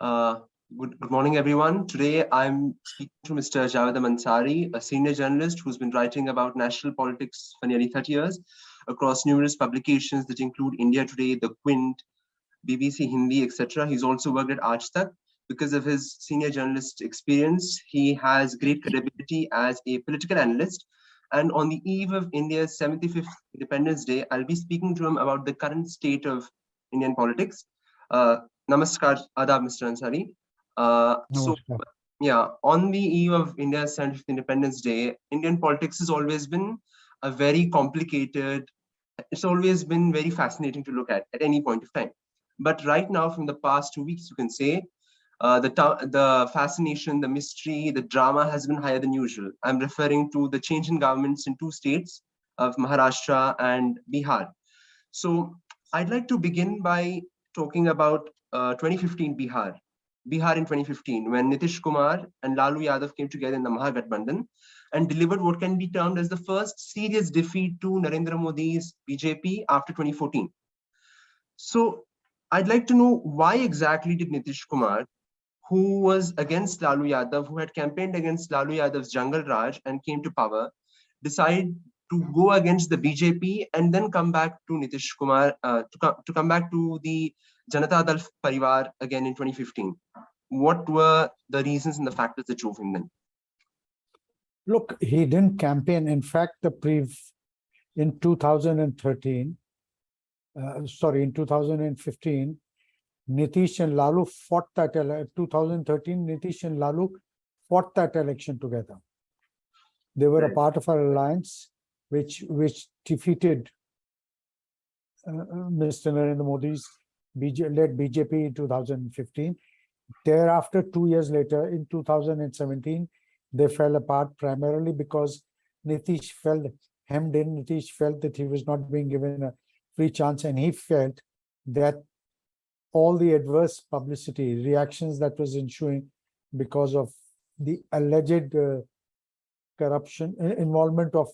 Uh, good morning, everyone. Today, I'm speaking to Mr. Javed M Ansari, a senior journalist who's been writing about national politics for nearly 30 years across numerous publications that include India Today, The Quint, BBC Hindi, etc. He's also worked at Aaj Tak. Because of his senior journalist experience, he has great credibility as a political analyst. And on the eve of India's 75th Independence Day, I'll be speaking to him about the current state of Indian politics. Uh, Namaskar, Adab, Mr. Ansari. So, Namaskar. yeah, on the eve of India's 75th Independence Day, Indian politics has always been a very complicated, it's always been very fascinating to look at any point of time. But right now, from the past 2 weeks, you can say the fascination, the mystery, the drama has been higher than usual. I'm referring to the change in governments in two states of Maharashtra and Bihar. So I'd like to begin by talking about 2015 Bihar. Bihar in 2015, when Nitish Kumar and Lalu Yadav came together in the Mahagathbandhan and delivered what can be termed as the first serious defeat to Narendra Modi's BJP after 2014. So I'd like to know, why exactly did Nitish Kumar, who was against Lalu Yadav, who had campaigned against Lalu Yadav's Jungle Raj and came to power, decide to go against the BJP and then come back to Nitish Kumar, to come back to the Janata Dal Parivar again in 2015? What were the reasons and the factors that drove him then? Look, he didn't campaign. In fact, in 2013, in 2015, Nitish and Lalu fought that 2013. Nitish and Lalu fought that election together. They were a part of our alliance, which defeated Mr. Narendra Modi's led BJP in 2015. Thereafter, 2 years later, in 2017, they fell apart primarily because Nitish felt hemmed in. Nitish felt that he was not being given a free chance, and he felt that all the adverse publicity, reactions that was ensuing because of the alleged corruption, involvement of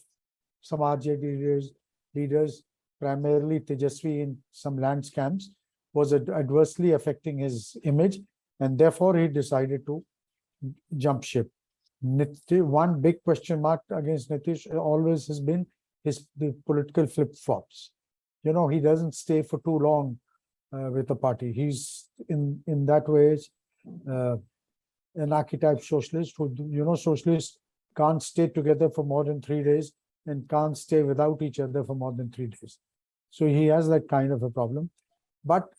some RJD leaders, primarily Tejasvi, in some land scams, was adversely affecting his image, and therefore he decided to jump ship. One big question mark against Nitish always has been the political flip-flops. You know, he doesn't stay for too long with the party. He's in that way an archetype socialist who, socialists can't stay together for more than 3 days and can't stay without each other for more than 3 days. So he has that kind of a problem. But,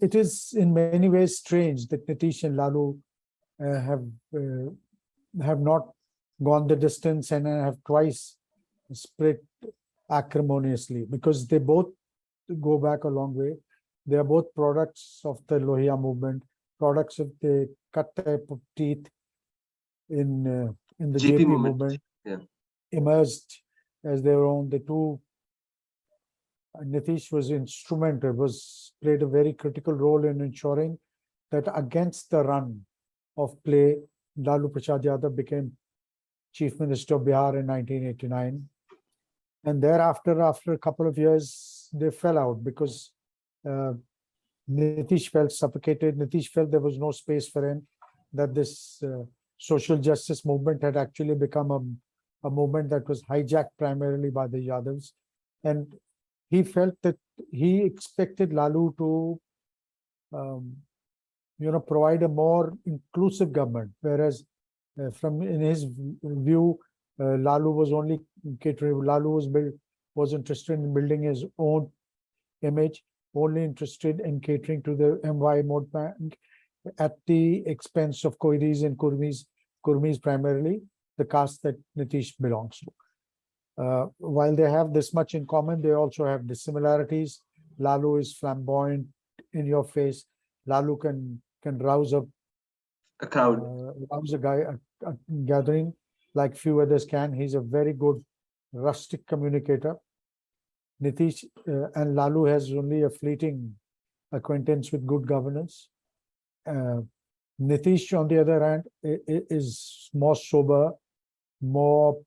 it is in many ways strange that Nitish and Lalu have not gone the distance and have twice split acrimoniously, because they both go back a long way. They are both products of the Lohia movement, products of the cut type of teeth in the JP movement, emerged as their own. The two, Nitish was instrumental, played a very critical role in ensuring that against the run of play, Lalu Prasad Yadav became Chief Minister of Bihar in 1989. And thereafter, after a couple of years, they fell out because Nitish felt suffocated. Nitish felt there was no space for him, that this social justice movement had actually become a movement that was hijacked primarily by the Yadavs. And he felt that he expected Lalu to, provide a more inclusive government, whereas in his view, Lalu was only catering. Lalu was interested in building his own image, only interested in catering to the MY Mode Bank at the expense of Koiris and Kurmis primarily, the caste that Nitish belongs to. While they have this much in common, they also have dissimilarities. Lalu is flamboyant, in your face. Lalu can rouse a crowd, rouse a gathering like few others can. He's a very good rustic communicator. Nitish and Lalu has only a fleeting acquaintance with good governance. Nitish, on the other hand, is more sober, more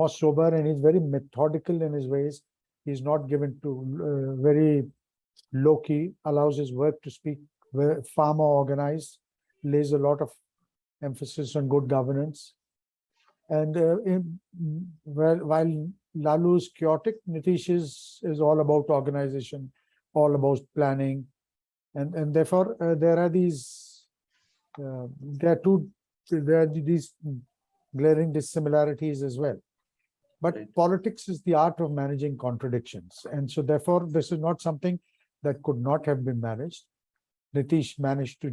sober, and he's very methodical in his ways. He's not given to very low key, allows his work to speak far more organized, lays a lot of emphasis on good governance. And while Lalu is chaotic, Nitish is all about organization, all about planning, and therefore there are these glaring dissimilarities as well. But Right. politics is the art of managing contradictions, and so therefore this is not something that could not have been managed. Nitish managed to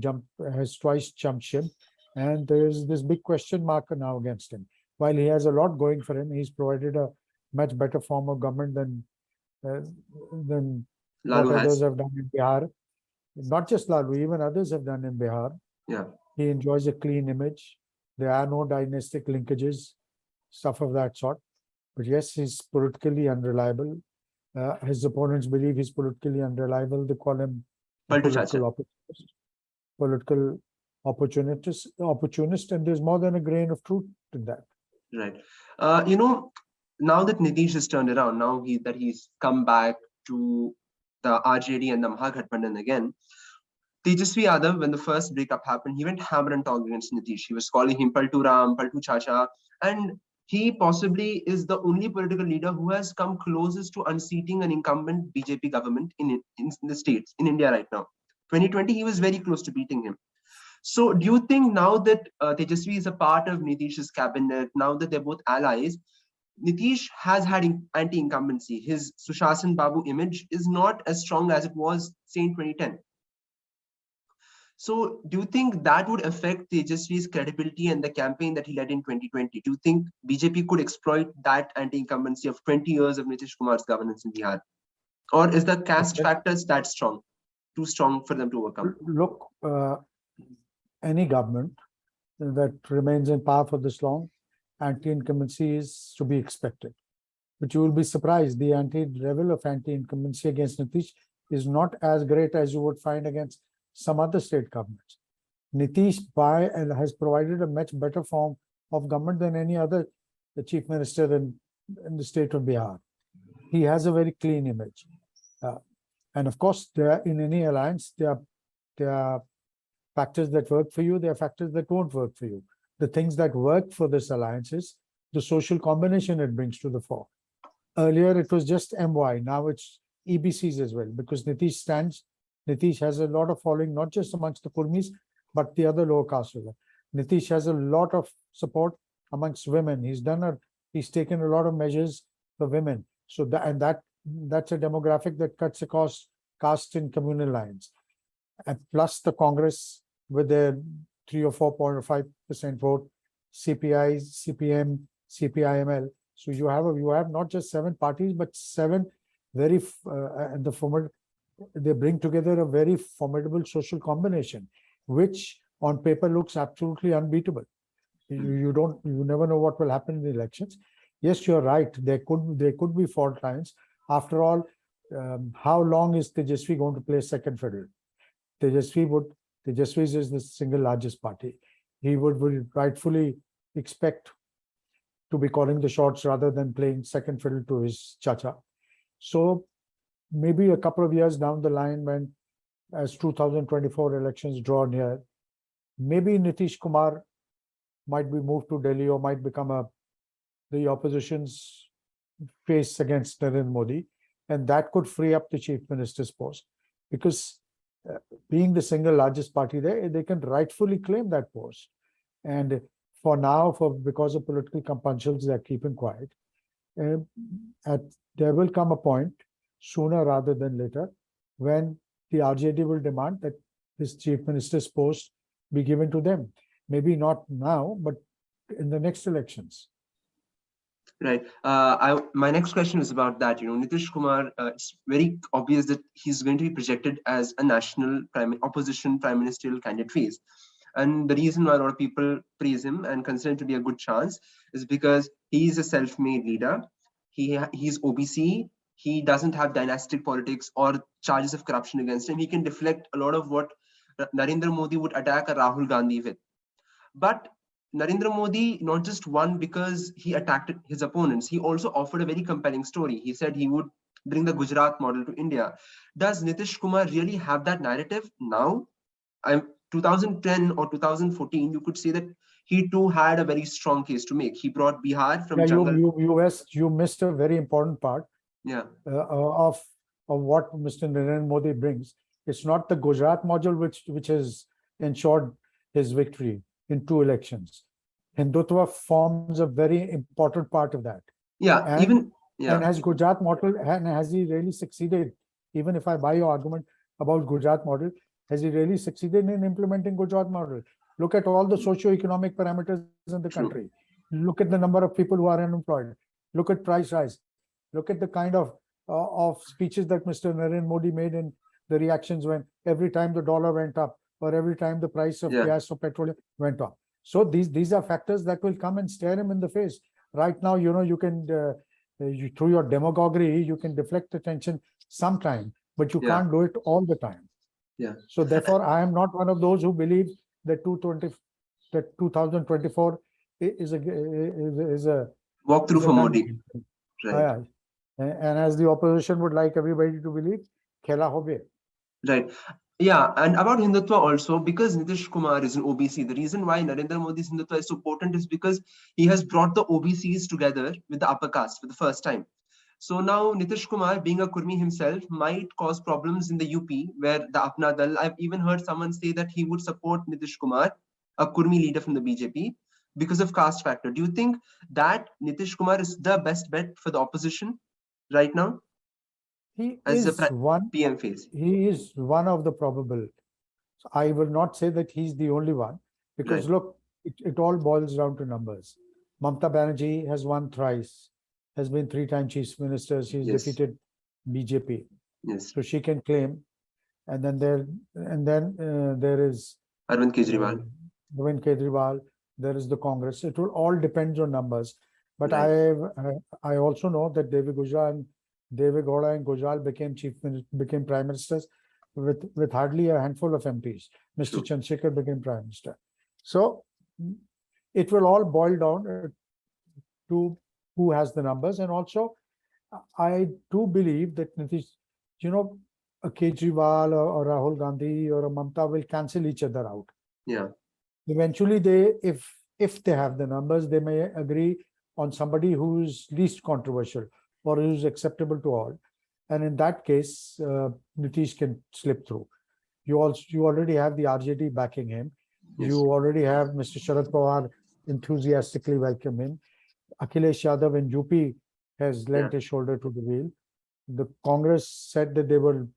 has twice jumped ship, and there is this big question mark now against him. While he has a lot going for him, he's provided a much better form of government than what Lalu others has. have done in Bihar. Not just Lalu, even others have done in Bihar. Yeah. He enjoys a clean image. There are no dynastic linkages, stuff of that sort. But yes, he's politically unreliable. His opponents believe he's politically unreliable. They call him a Paltu Chacha. political opportunist, and there's more than a grain of truth in that. Right. Now that Nitish has turned around, now that he's come back to the RJD and the Mahagathbandhan again, Tejasvi Yadav, when the first breakup happened, he went hammer and tongs against Nitish. He was calling him Paltu Ram, Paltu Chacha, and he possibly is the only political leader who has come closest to unseating an incumbent BJP government in the states, in India right now. 2020, he was very close to beating him. So do you think now that Tejasvi is a part of Nitish's cabinet, now that they're both allies, Nitish has had anti-incumbency. His Sushasan Babu image is not as strong as it was, say, in 2010. So do you think that would affect Tejasvi's credibility and the campaign that he led in 2020? Do you think BJP could exploit that anti-incumbency of 20 years of Nitish Kumar's governance in Bihar? Or is the caste factors that strong, too strong for them to overcome? Look, any government that remains in power for this long, anti-incumbency is to be expected. But you will be surprised, the level of anti-incumbency against Nitish is not as great as you would find against some other state governments. Nitish has provided a much better form of government than any other chief minister in the state of Bihar. He has a very clean image. And of course, in any alliance, there are factors that work for you, there are factors that won't work for you. The things that work for this alliance is the social combination it brings to the fore. Earlier, it was just MY, now it's EBCs as well, because Nitish has a lot of following, not just amongst the Kurmis, but the other lower castes. Nitish has a lot of support amongst women. He's taken a lot of measures for women. So that's a demographic that cuts across caste and communal lines. And plus the Congress with their 3 or 4.5% vote, CPI, CPM, CPIML. So you have not just 7 parties, but 7 very they bring together a very formidable social combination, which on paper looks absolutely unbeatable. You never know what will happen in the elections. Yes, you're right. There could be fault lines. After all, how long is Tejasvi going to play second fiddle? Tejasvi is the single largest party. He would rightfully expect to be calling the shots rather than playing second fiddle to his chacha. So maybe a couple of years down the line, when as 2024 elections draw near, maybe Nitish Kumar might be moved to Delhi or might become the opposition's face against Narendra Modi, and that could free up the chief minister's post, because being the single largest party there, they can rightfully claim that post. And for now, because of political compulsions, they're keeping quiet. There will come a point, sooner rather than later, when the RJD will demand that this chief minister's post be given to them. Maybe not now, but in the next elections. Right. My next question is about that. Nitish Kumar, it's very obvious that he's going to be projected as a national opposition prime ministerial candidate phase. And the reason why a lot of people praise him and consider him to be a good chance is because he's a self-made leader. He's OBC. He doesn't have dynastic politics or charges of corruption against him. He can deflect a lot of what Narendra Modi would attack a Rahul Gandhi with. But Narendra Modi not just won because he attacked his opponents. He also offered a very compelling story. He said he would bring the Gujarat model to India. Does Nitish Kumar really have that narrative now? 2010 or 2014, you could say that he too had a very strong case to make. He brought Bihar from Yeah, jungle. you missed a very important part Yeah, of what Mr. Narendra Modi brings. It's not the Gujarat module which has ensured his victory in 2 elections. Hindutva forms a very important part of that. yeah, And even and has Gujarat model, and has he really succeeded? Even if I buy your argument about Gujarat model, has he really succeeded in implementing Gujarat model? Look at all the socio-economic parameters in the True. country. Look at the number of people who are unemployed. Look at price rise. Look at the kind of speeches that Mr. Narendra Modi made in the reactions when every time the dollar went up or every time the price of Yeah. gas or petroleum went up. So these are factors that will come and stare him in the face. Right now, you can through your demagoguery, you can deflect attention sometime, but you Yeah. can't do it all the time. Yeah. So therefore, I am not one of those who believe that 2024 is a Walk through for done Modi. deal. Right. And as the opposition would like everybody to believe, khela hobe. Right. Yeah, and about Hindutva also, because Nitish Kumar is an OBC, the reason why Narendra Modi's Hindutva is so potent is because he has brought the OBCs together with the upper caste for the first time. So now Nitish Kumar, being a Kurmi himself, might cause problems in the UP, where the Apna Dal, I've even heard someone say that he would support Nitish Kumar, a Kurmi leader from the BJP, because of caste factor. Do you think that Nitish Kumar is the best bet for the opposition right now He as is the one. PM phase? He is one of the probable. So I will not say that he's the only one, because Right. look, it all boils down to numbers. Mamta Banerjee has won thrice, has been 3-time chief minister. She's Yes. defeated BJP, Yes. so she can claim. And then there is Arvind Kejriwal. Arvind Kejriwal. There is the Congress. It will all depend on numbers. But Right. I also know that Deve Gowda and Gujral became prime ministers with hardly a handful of MPs. Mr. True. Chandrasekhar became prime minister. So it will all boil down to who has the numbers. And also, I do believe that Nitish, a Kejriwal or Rahul Gandhi or a Mamta will cancel each other out. Yeah. Eventually, if they have the numbers, they may agree on somebody who's least controversial or who's acceptable to all. And in that case, Nitish can slip through. You already have the RJD backing him. Yes. You already have Mr. Sharad Pawar enthusiastically welcome him. Akhilesh Yadav in UP has lent his shoulder to the wheel. The Congress said that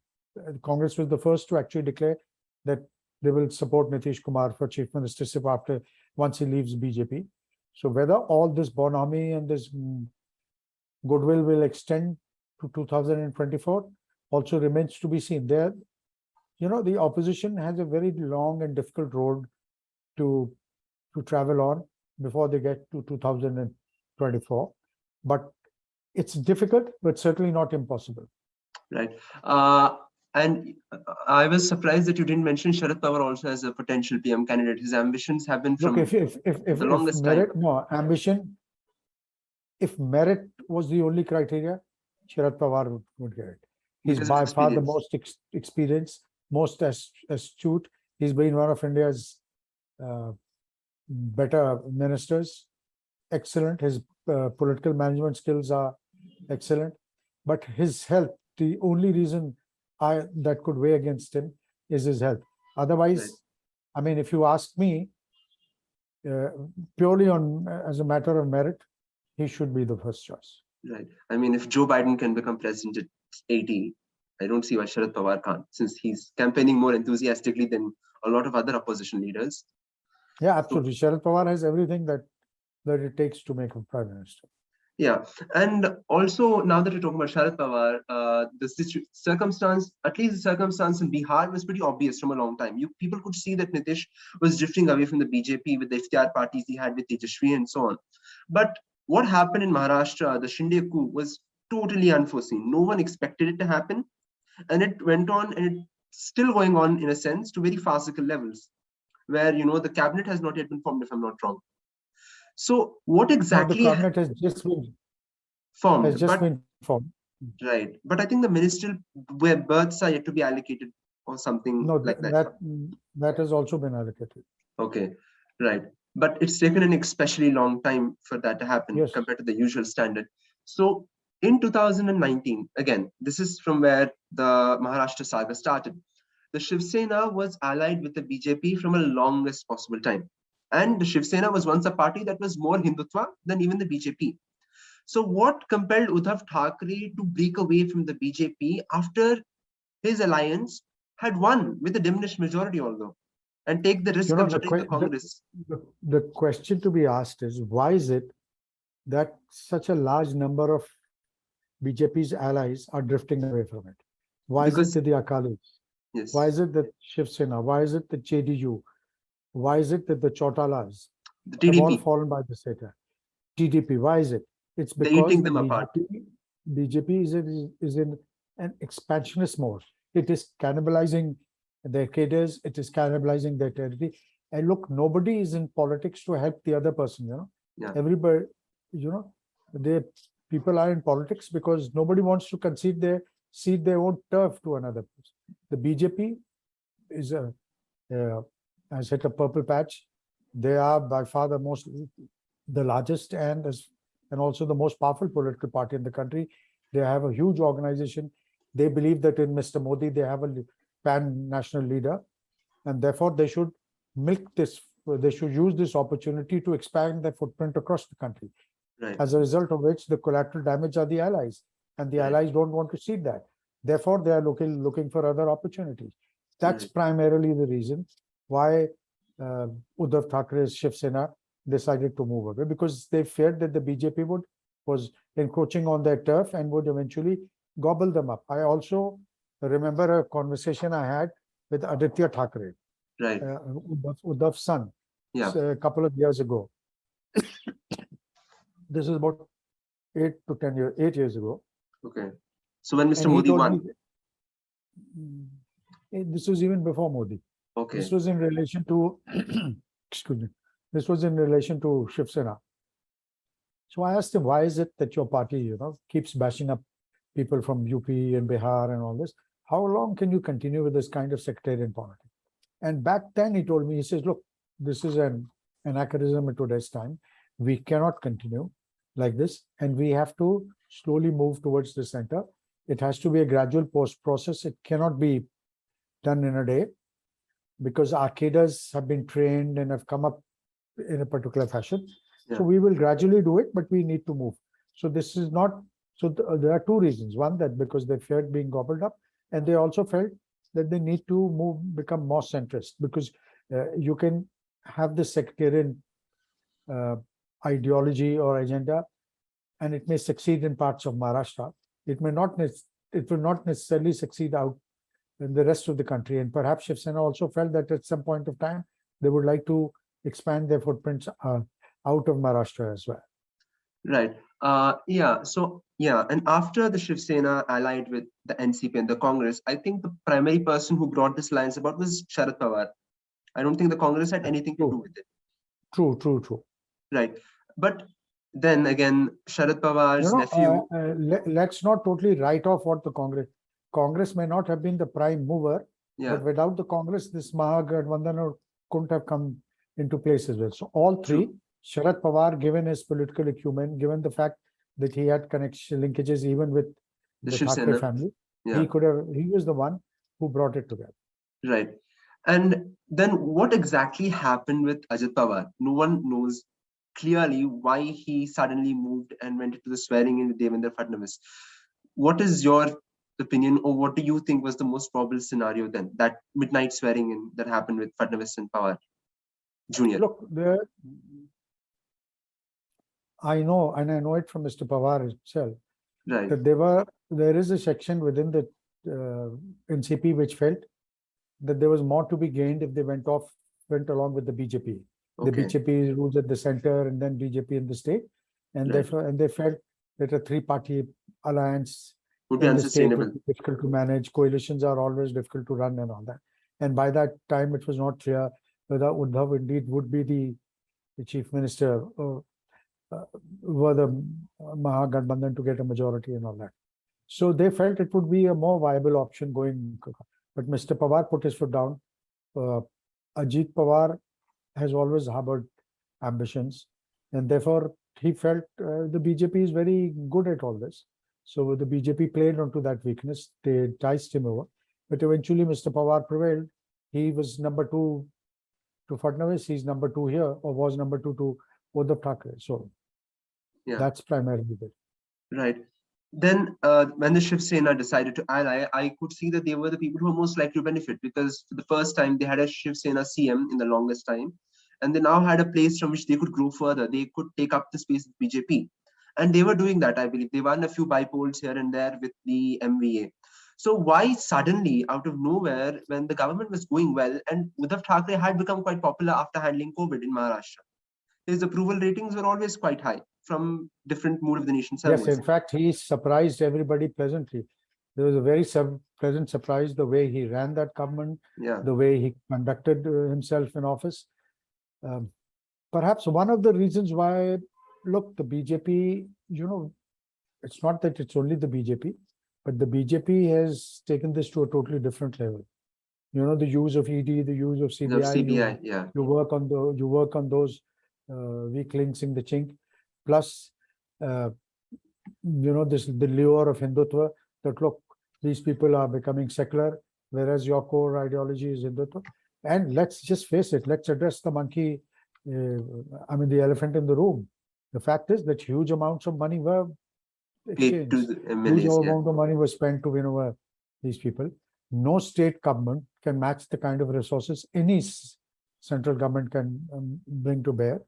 Congress was the first to actually declare that they will support Nitish Kumar for chief ministership once he leaves BJP. So whether all this bonhomie and this goodwill will extend to 2024 also remains to be seen. The opposition has a very long and difficult road to travel on before they get to 2024. But it's difficult, but certainly not impossible. Right. And I was surprised that you didn't mention Sharad Pawar also as a potential PM candidate. His ambitions have been from the longest merit, time. No, ambition, if merit was the only criteria, Sharad Pawar would get it. He's by far the most experienced, most astute. He's been one of India's better ministers. Excellent. His political management skills are excellent. But his health, the only reason that could weigh against him is his health. Otherwise, right. I mean, if you ask me, purely as a matter of merit, he should be the first choice. Right. I mean, if Joe Biden can become president at 80, I don't see why Sharad Pawar can't, since he's campaigning more enthusiastically than a lot of other opposition leaders. Yeah, absolutely. So, Sharad Pawar has everything that it takes to make a prime minister. Yeah, and also now that you're talking about Sharad Pawar, the circumstance, at least the circumstance in Bihar was pretty obvious from a long time. People could see that Nitish was drifting away from the BJP with the FTR parties he had with Tejashwi and so on. But what happened in Maharashtra, the Shinde coup, was totally unforeseen. No one expected it to happen, and it went on, and it's still going on in a sense to very farcical levels, where the cabinet has not yet been formed, if I'm not wrong. So what exactly? No, the cabinet has just been formed. Right. But I think the ministerial where berths are yet to be allocated or something No, like that. that has also been allocated. Okay. Right. But it's taken an especially long time for that to happen Yes. compared to the usual standard. So in 2019, again, this is from where the Maharashtra saga started. The Shiv Sena was allied with the BJP from a longest possible time. And the Shiv Sena was once a party that was more Hindutva than even the BJP. So, what compelled Uddhav Thackeray to break away from the BJP after his alliance had won with a diminished majority, although, and take the You risk know, of joining the Congress? the question to be asked is, why is it that such a large number of BJP's allies are drifting away from it? Why is it Because, that the Akalis? Why yes, is it that Shiv Sena? Why is it the JDU? Why is it that the Chautalas the have all TDP, fallen by the wayside? TDP, why is it? It's they're because eating the them apart. BJP is in an expansionist mode. It is cannibalizing their cadres, it is cannibalizing their territory. And look, nobody is in politics to help the other person, you know. Yeah, Everybody, you know, they people are in politics because nobody wants to cede their own turf to another person. The BJP is has hit a purple patch. They are by far the largest and also the most powerful political party in the country. They have a huge organization. They believe that in Mr. Modi they have a pan-national leader, and therefore they should milk this. They should use this opportunity to expand their footprint across the country. right, As a result of which, the collateral damage are the allies, and the right, allies don't want to see that. Therefore, they are looking for other opportunities. That's right, primarily the reason why uh, Uddhav Thackre's Shiv Sena decided to move away, because they feared that the BJP was encroaching on their turf and would eventually gobble them up. I also remember a conversation I had with Aditya Thackeray, right. Uddhav's son, Yeah, a couple of years ago. This is about 8 years ago, okay. So, when Mr. and he Modi told won, me this was even before Modi. This okay, was in relation to excuse me. This was in relation to Shiv Sena. So I asked him, why is it that your party, keeps bashing up people from UP and Bihar and all this? How long can you continue with this kind of sectarian politics? And back then he told me, he says, look, this is an anachronism in today's time. We cannot continue like this, and we have to slowly move towards the center. It has to be a gradual process. It cannot be done in a day, because our cadres have been trained and have come up in a particular fashion. yeah, So we will gradually do it, but we need to move. So this is not, so there are two reasons. One, that because they feared being gobbled up, and they also felt that they need to become more centrist, because you can have the sectarian uh, ideology or agenda, and it may succeed in parts of Maharashtra. It may not, it will not necessarily succeed out in the rest of the country. And perhaps Shiv Sena also felt that at some point of time, they would like to expand their footprints out of Maharashtra as well. right. Yeah, so, yeah, and after the Shiv Sena allied with the NCP and the Congress, I think the primary person who brought this alliance about was Sharad Pawar. I don't think the Congress had anything to do True, with it. true. Right. But then again, Sharad Pawar's nephew, Let's not totally write off what the Congress may not have been the prime mover, yeah, but without the Congress, this Mahagathbandhan couldn't have come into place as well. So all three, true, Sharad Pawar, given his political acumen, given the fact that he had linkages even with the the Shiv Thackeray Sena, family, yeah, he was the one who brought it together. right. And then what exactly happened with Ajit Pawar? No one knows clearly why he suddenly moved and went into the swearing in with Devendra Fadnavis. What is your opinion, or what do you think was the most probable scenario then? That midnight swearing in that happened with Fadnavis and Pawar Jr. Look, I know, and I know it from Mr. Pawar himself, Right. that there is a section within the NCP which felt that there was more to be gained if they went along with the BJP. The Okay. BJP rules at the center, and then BJP in the state, and Right. they felt that a three-party alliance Would be in the state unsustainable. would be difficult to manage. Coalitions are always difficult to run and all that. And by that time, it was not clear whether Uddhav indeed would be the chief minister, or were the Mahagathbandhan to get a majority and all that. So they felt it would be a more viable option going. But Mr. Pawar put his foot down. Ajit Pawar has always harbored ambitions, and therefore he felt the BJP is very good at all this. So the BJP played onto that weakness. They enticed him over, but eventually Mr. Pawar prevailed. He was number 2 to Fadnavis. He's number 2 here, or was number 2 to Uddhav Thackeray. So that's primarily it. Right. Then when the Shiv Sena decided to ally, I could see that they were the people who were most likely to benefit, because for the first time they had a Shiv Sena CM in the longest time, and they now had a place from which they could grow further. They could take up the space of BJP, and they were doing that. I believe they won a few bypolls here and there with the MVA. So why suddenly, out of nowhere, when the government was going well and Uddhav Thackeray had become quite popular after handling COVID in Maharashtra, his approval ratings were always quite high from different Mood of the Nation surveys. Yes, in fact, he surprised everybody pleasantly. There was a very pleasant surprise the way he ran that government, the way he conducted himself in office. Perhaps one of the reasons why, look, the BJP, it's not that it's only the BJP, but the BJP has taken this to a totally different level. The use of ED, the use of CBI. You work on those weak links in the chink. Plus, the lure of Hindutva, that look, these people are becoming secular, whereas your core ideology is Hindutva. And let's just face it, let's address the monkey, the elephant in the room. The fact is that huge amounts of money were exchanged. Huge amount of money was spent to win over these people. No state government can match the kind of resources any central government can bring to bear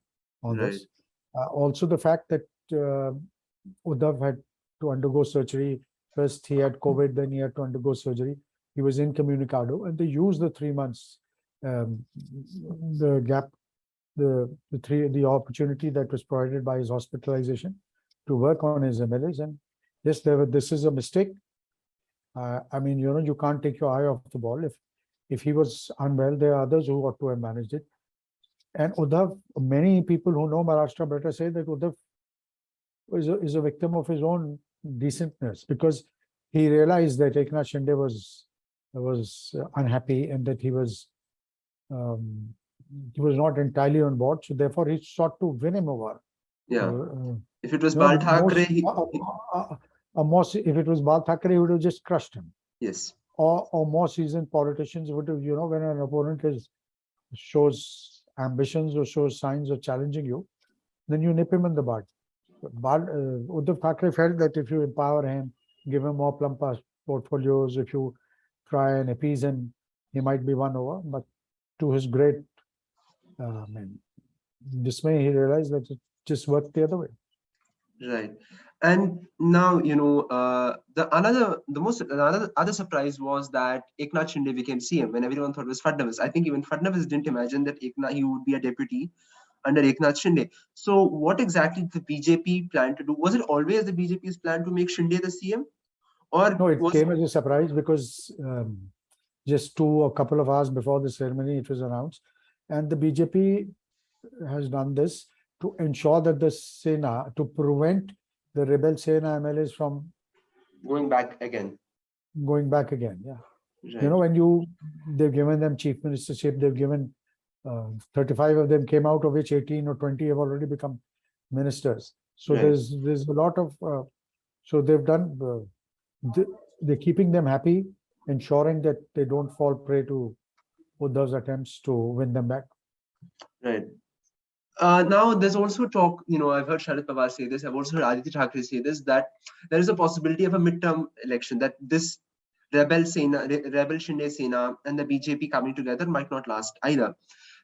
on this. Also, the fact that Uddhav had to undergo surgery. First, he had COVID, then he had to undergo surgery. He was incommunicado, and they used the 3 months, the gap, the opportunity that was provided by his hospitalization to work on his MLAs. And yes, this is a mistake. You can't take your eye off the ball. If he was unwell, there are others who ought to have managed it. And Uddhav, many people who know Maharashtra better say that Uddhav is a victim of his own decentness, because he realized that Eknath Shinde was unhappy and that he was not entirely on board. So therefore, he sought to win him over. If it was Bal Thackeray, if it was Bal Thackeray, he would have just crushed him. Yes. Or more seasoned politicians would have, when an opponent shows ambitions or shows signs of challenging you, then you nip him in the bud. Uddhav Thackeray felt that if you empower him, give him more plump portfolios, if you try and appease him, he might be won over. But to his great dismay, he realized that it just worked the other way. Right. And now, another surprise was that Eknath Shinde became CM when everyone thought it was Fadnavis. I think even Fadnavis didn't imagine that he would be a deputy under Eknath Shinde. So what exactly did the BJP plan to do? Was it always the BJP's plan to make Shinde the CM? Or no, it came as a surprise because just a couple of hours before the ceremony, it was announced. And the BJP has done this to ensure that the Sena, to prevent the rebel Sena MLAs from going back again. Yeah. Right. When they've given them chief ministership, they've given 35 of them came out, of which 18 or 20 have already become ministers. So there's a lot of so they've done they're keeping them happy, ensuring that they don't fall prey to Uddhav's attempts to win them back. Right. Now there's also talk, I've heard Sharad Pawar say this, I've also heard Aditya Thackeray say this, that there is a possibility of a midterm election, that this rebel Shinde Sena and the BJP coming together might not last either.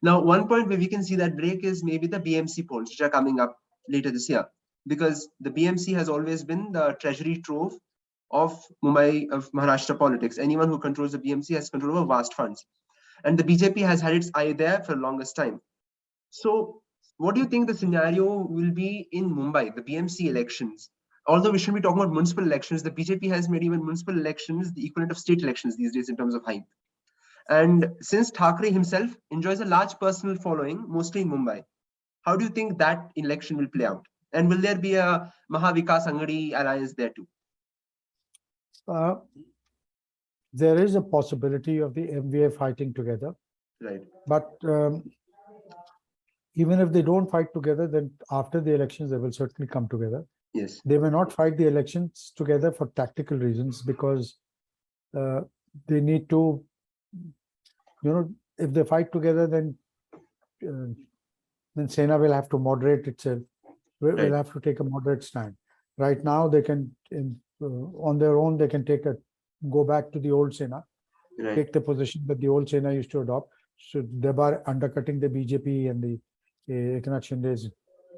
Now, one point where we can see that break is maybe the BMC polls, which are coming up later this year, because the BMC has always been the treasury trove of Mumbai, of Maharashtra politics. Anyone who controls the BMC has control over vast funds. And the BJP has had its eye there for the longest time. So what do you think the scenario will be in Mumbai, the BMC elections? Although we shouldn't be talking about municipal elections, the BJP has made even municipal elections the equivalent of state elections these days in terms of hype. And since Thackeray himself enjoys a large personal following, mostly in Mumbai, how do you think that election will play out? And will there be a Mahavikas Angadi alliance there too? Uh, there is a possibility of the MVA fighting together, Right. but even if they don't fight together, then after the elections, they will certainly come together. Yes. They may not fight the elections together for tactical reasons, because they need to, if they fight together, then Sena will have to moderate itself. Will Right. have to take a moderate stand. Right now, they can, on their own, they can go back to the old Sena, Right. take the position that the old Sena used to adopt, so thereby undercutting the BJP and the Eknath Shinde's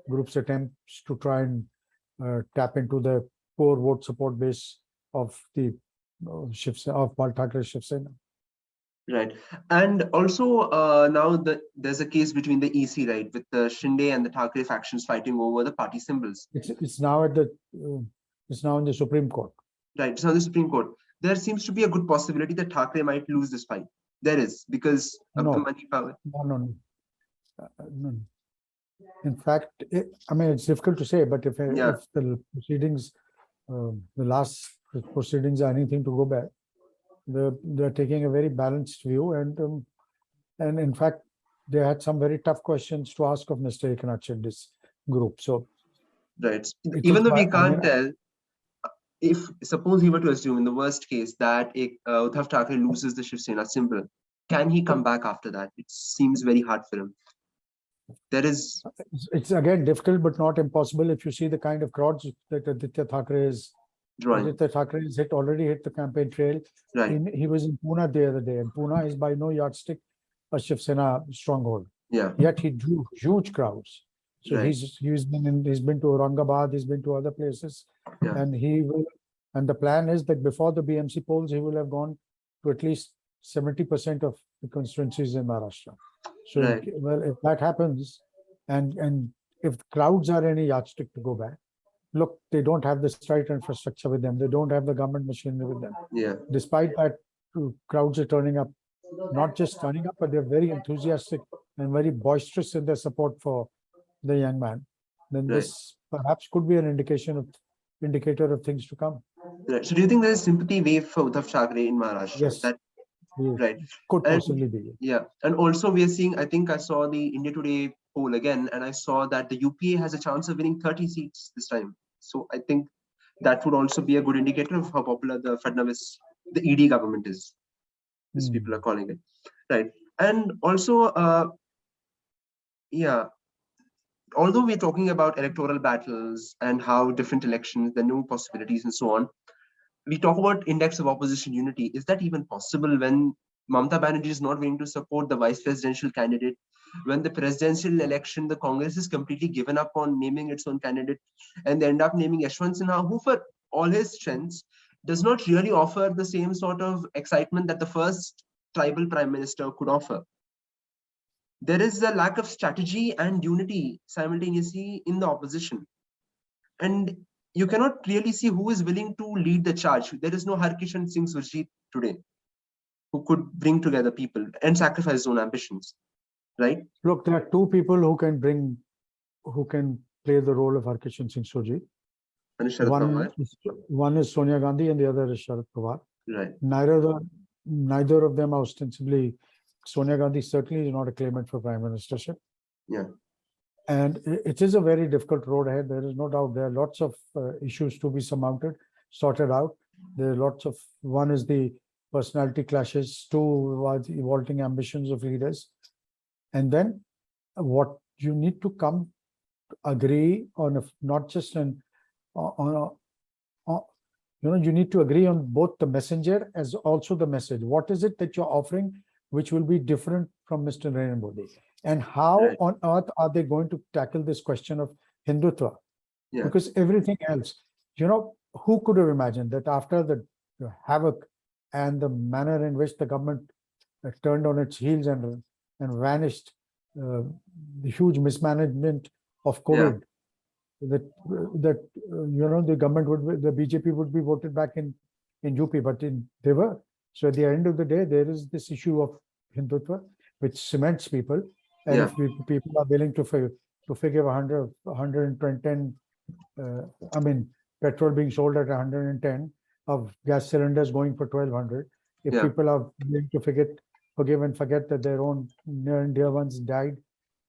group's attempts to try and tap into the core vote support base of the of Bal Thackere's Shiv Sena. Right. And also now there's a case between the EC, right, with the Shinde and the Thackeray factions fighting over the party symbols. It's now at the it's now in the Supreme Court. Right. So on the Supreme Court, there seems to be a good possibility that Thackeray might lose this fight. There is, because of the money power. No. In fact, I mean, it's difficult to say, but if the proceedings, the last proceedings are anything to go by, they're taking a very balanced view, and in fact, they had some very tough questions to ask of Mr. Eknath Shinde's group. So, right, even though we can't tell, if suppose he were to assume in the worst case that Uddhav Thackeray loses the Shiv Sena symbol, can he come back after that? It seems very hard for him. There is. It's again difficult, but not impossible. If you see the kind of crowds that Aditya Thackeray is drawing. Aditya Thackeray has already hit the campaign trail. Right. He was in Pune the other day, and Pune is by no yardstick a Shiv Sena stronghold. Yeah. Yet he drew huge crowds. So right. he's been to Aurangabad, he's been to other places, and he will. And the plan is that before the BMC polls, he will have gone to at least 70% of the constituencies in Maharashtra. So, well, if that happens, and if crowds are any yardstick to go by, look, they don't have the right infrastructure with them. They don't have the government machinery with them. Yeah. Despite that, crowds are turning up. Not just turning up, but they're very enthusiastic and very boisterous in their support for the young man. Then this perhaps could be an indicator of things to come. Right. So do you think there is sympathy wave for Uddhav Thackeray in Maharashtra? Yes. Right. Could possibly be. Yeah. And also we are seeing, I think I saw the India Today poll again, and I saw that the UPA has a chance of winning 30 seats this time. So I think that would also be a good indicator of how popular the Fadnavis, the ED government is. As people are calling it. Right. And also, although we're talking about electoral battles and how different elections, the new possibilities and so on, we talk about index of opposition unity. Is that even possible when Mamata Banerjee is not willing to support the vice presidential candidate? When the presidential election, the Congress is completely given up on naming its own candidate, and they end up naming Yashwant Sinha, who for all his strengths does not really offer the same sort of excitement that the first tribal prime minister could offer. There is a lack of strategy and unity simultaneously in the opposition. And you cannot really see who is willing to lead the charge. There is no Harkishan Singh Surjit today who could bring together people and sacrifice his own ambitions, right? Look, there are two people who can play the role of Harkishan Singh Surjit. One is Sonia Gandhi and the other is Sharad Pawar. Right. Neither of them are ostensibly. Sonia Gandhi certainly is not a claimant for prime ministership. Yeah. And it is a very difficult road ahead. There is no doubt. There are lots of issues to be sorted out. There are lots of, one is the personality clashes, two are the evolving ambitions of leaders. And then what you need to agree on, not just you need to agree on both the messenger as also the message. What is it that you're offering which will be different from Mr. Narendra Modi? And how on earth are they going to tackle this question of Hindutva? Yeah. Because everything else, who could have imagined that after the havoc and the manner in which the government turned on its heels and vanished, the huge mismanagement of COVID, that the government the BJP would be voted back in UP, but they were. So at the end of the day, there is this issue of Hindutva, which cements people. And if people are willing to forgive 110, petrol being sold at 110, of gas cylinders going for 1,200. If Yeah. people are willing to forgive and forget that their own near and dear ones died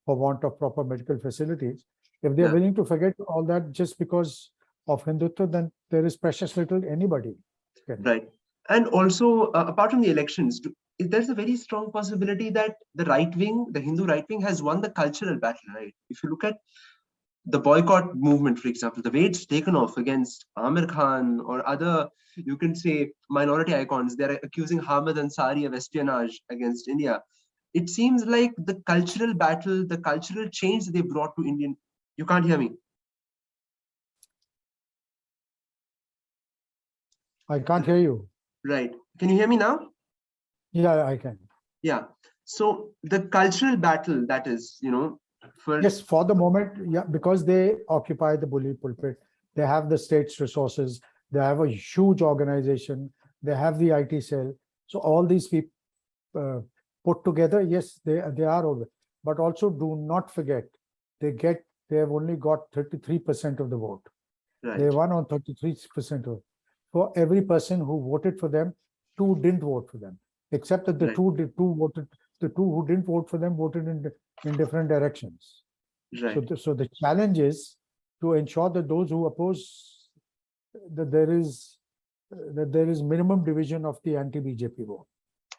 for want of proper medical facilities, if they're Yeah. willing to forget all that just because of Hindutva, then there is precious little anybody can. Right. And also, apart from the elections, there's a very strong possibility that the right wing, the Hindu right wing, has won the cultural battle, right? If you look at the boycott movement, for example, the way it's taken off against Amir Khan or other, you can say, minority icons, they're accusing Javed Ansari of espionage against India. It seems like the cultural battle, the cultural change that they brought to Indian. You can't hear me. I can't hear you. Right. Can you hear me now? Yeah, I can. Yeah. So the cultural battle, that is, for Yes, for the moment, yeah, because they occupy the bully pulpit, they have the state's resources, they have a huge organization, they have the IT cell. So all these people put together, yes, they are over. But also do not forget, they have only got 33% of the vote. right, They won on 33% of. For every person who voted for them, two didn't vote for them, except that the right, two who didn't vote for them voted in different directions. right, So the challenge is to ensure that those who oppose, that there is minimum division of the anti-BJP vote.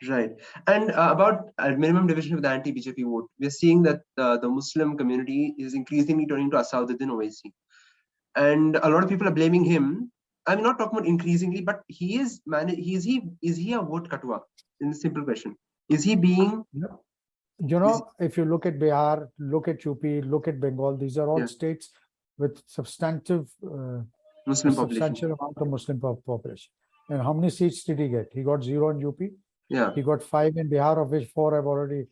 right. And about minimum division of the anti-BJP vote, we're seeing that the Muslim community is increasingly turning to Asauddin Owaisi. And a lot of people are blaming him. I'm not talking about increasingly, but he is is he a vote katua? In a simple question, is he being? If you look at Bihar, look at UP, look at Bengal, these are all Yeah, states with a Muslim population? substantial amount of Muslim population. And how many seats did he get? He got 0 in UP. Yeah, He got 5 in Bihar, of which 4 have already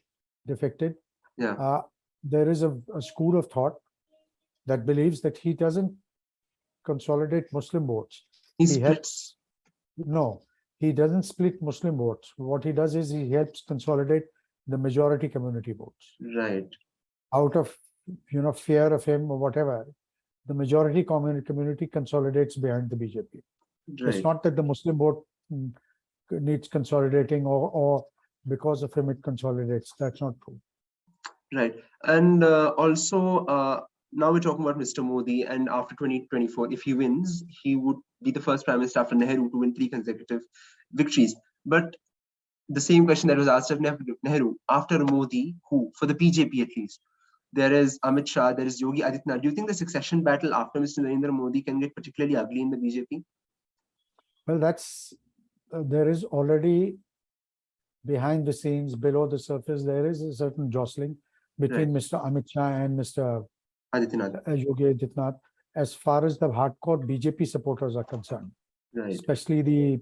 defected. yeah. There is a school of thought that believes that he doesn't consolidate Muslim votes. He He splits. No, he doesn't split Muslim votes. What he does is he helps consolidate the majority community votes. Right, Out of fear of him or whatever, the majority community consolidates behind the BJP. It's right. not that the Muslim vote needs consolidating or because of him it consolidates. That's not true. Right. And also, now we're talking about Mr. Modi, and after 2024, if he wins, he would be the first prime minister after Nehru to win 3 consecutive victories. But the same question that was asked of Nehru, after Modi, who, for the BJP at least, there is Amit Shah, there is Yogi Adityanath. Do you think the succession battle after Mr. Narendra Modi can get particularly ugly in the BJP? Well, there is already behind the scenes, below the surface, there is a certain jostling between Right. Mr. Amit Shah and Mr. Adityanath. Yogi Adityanath, as far as the hardcore BJP supporters are concerned, Right. especially the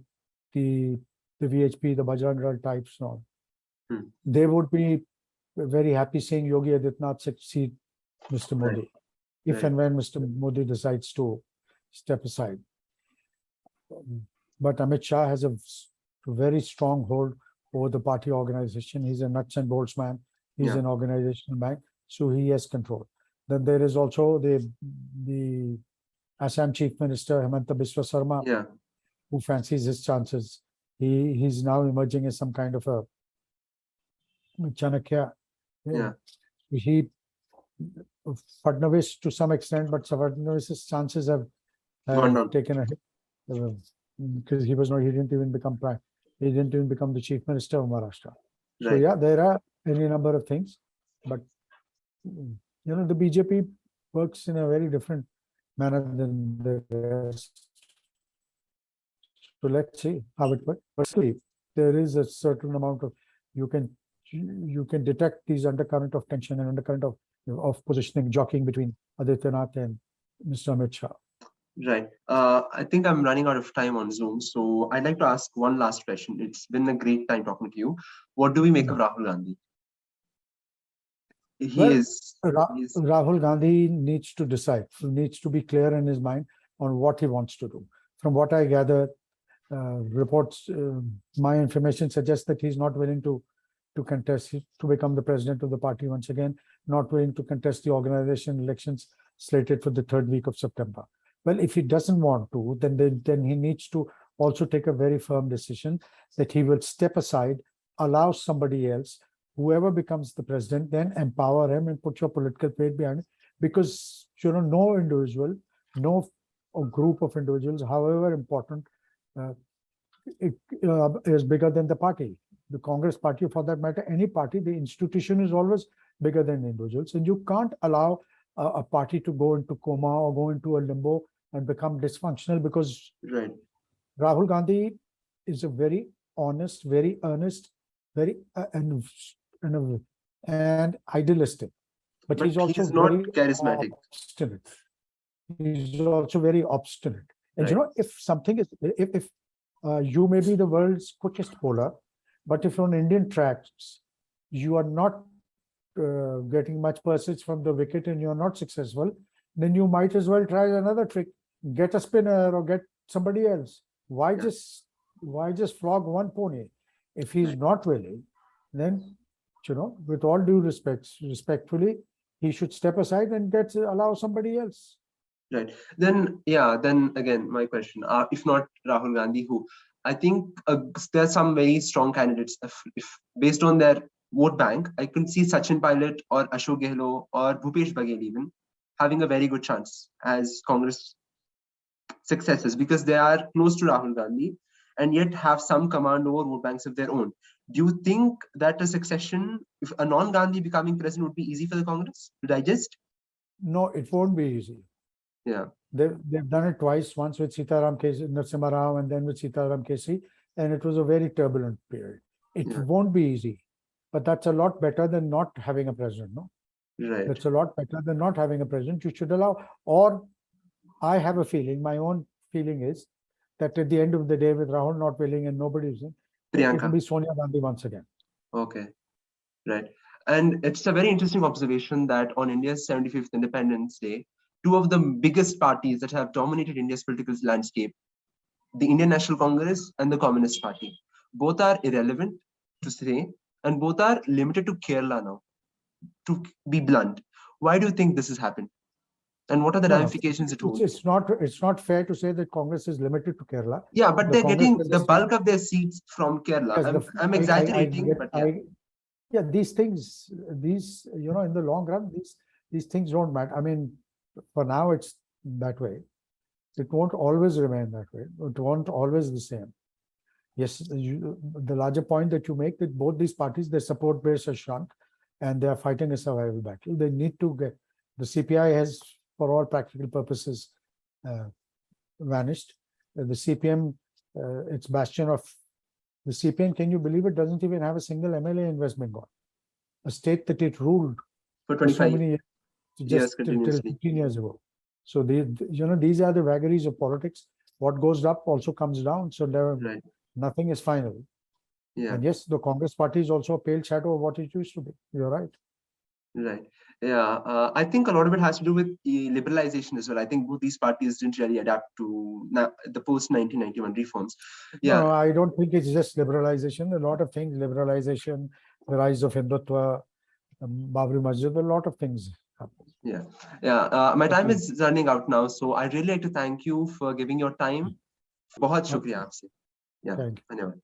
VHP, the Bajrang Dal types. No, Hmm. they would be very happy seeing Yogi Adityanath succeed Mr. Modi, Right. if Right. and when Mr. Modi decides to step aside. But Amit Shah has a very strong hold over the party organization. He's a nuts and bolts man. He's Yeah. an organizational man, so he has control. Then there is also the Assam Chief Minister Hemanta Biswa Sarma, Yeah. who fancies his chances. He's now emerging as some kind of a Chanakya. Yeah. He Fadnavis to some extent, but Fadnavis's chances have Gone down. taken a hit because he didn't even become he didn't even become the chief minister of Maharashtra. So Right. yeah, there are any number of things, but the BJP works in a very different manner than the rest. So let's see how it works. But still, there is a certain amount of you can detect these undercurrent of tension and undercurrent of positioning, jockeying between Adityanath and Mr. Amit Shah. Right. I think I'm running out of time on Zoom, so I'd like to ask one last question. It's been a great time talking to you. What do we make of Rahul Gandhi? He's Rahul Gandhi needs to decide, needs to be clear in his mind on what he wants to do. From what I gather, reports, my information suggests that he's not willing to contest, to become the president of the party once again, not willing to contest the organization elections slated for the 3rd week of September. Well, if he doesn't want to, then he needs to also take a very firm decision that he will step aside, allow somebody else, whoever becomes the president, then empower him and put your political weight behind it. Because, no individual, no group of individuals, however important, is bigger than the party. The Congress party, for that matter, any party, the institution is always bigger than individuals. And you can't allow a party to go into coma or go into a limbo and become dysfunctional, because Right. Rahul Gandhi is a very honest, very earnest, very and idealistic. But he's also not very charismatic. obstinate. He's also very obstinate. And Right. if something is, if you may be the world's quickest bowler, but if on Indian tracks you are not getting much passage from the wicket and you're not successful, then you might as well try another trick, get a spinner or get somebody else. Why just flog one pony? If he's not willing, then, with all due respectfully, he should step aside and allow somebody else. Right. Then again, my question, if not Rahul Gandhi, who? I think there's some very strong candidates. If based on their vote bank, I can see Sachin Pilot or Ashok Gehlot or Bhupesh Baghel even having a very good chance as Congress successors, because they are close to Rahul Gandhi and yet have some command over vote banks of their own. Do you think that a succession, if a non-Gandhi becoming president, would be easy for the Congress to digest? No, it won't be easy. Yeah. They've done it twice, once with Sitaram Narasimha Rao and then with Sitaram Kesi, and it was a very turbulent period. It won't be easy, but that's a lot better than not having a president, no? Right. That's a lot better than not having a president. You should allow, or I have a feeling, my own feeling is that at the end of the day, with Rahul not willing and nobody is, it will be Sonia Gandhi once again. Okay, right. And it's a very interesting observation that on India's 75th Independence Day, two of the biggest parties that have dominated India's political landscape, the Indian National Congress and the Communist Party, both are irrelevant, to say, and both are limited to Kerala now, to be blunt. Why do you think this has happened? And what are the ramifications it holds? It's not fair to say that Congress is limited to Kerala. Yeah, but they're getting the bulk of their seats from Kerala. Yes, I'm exaggerating, but yeah, these things, in the long run, these things don't matter. I mean, for now it's that way. It won't always remain that way. It won't always the same. Yes, the larger point that you make, that both these parties, their support base has shrunk and they are fighting a survival battle. They need to get, the CPI has, for all practical purposes, vanished. The CPM, its bastion of the CPM, can you believe it, doesn't even have a single MLA in West Bengal, a state that it ruled for 25 so many years, just till 15 years ago. So these are the vagaries of politics. What goes up also comes down. So nothing is final. Yeah. And yes, the Congress party is also a pale shadow of what it used to be. You're right. Right. Yeah. I think a lot of it has to do with liberalization as well. I think both these parties didn't really adapt to the post-1991 reforms. Yeah. No, I don't think it's just liberalization. A lot of things, liberalization, the rise of Hindutva, Babri Masjid, a lot of things happen. Yeah. Yeah. My time is running out now. So I'd really like to thank you for giving your time. बहुत शुक्रिया आपसे. Yeah. Thank you. धन्यवाद.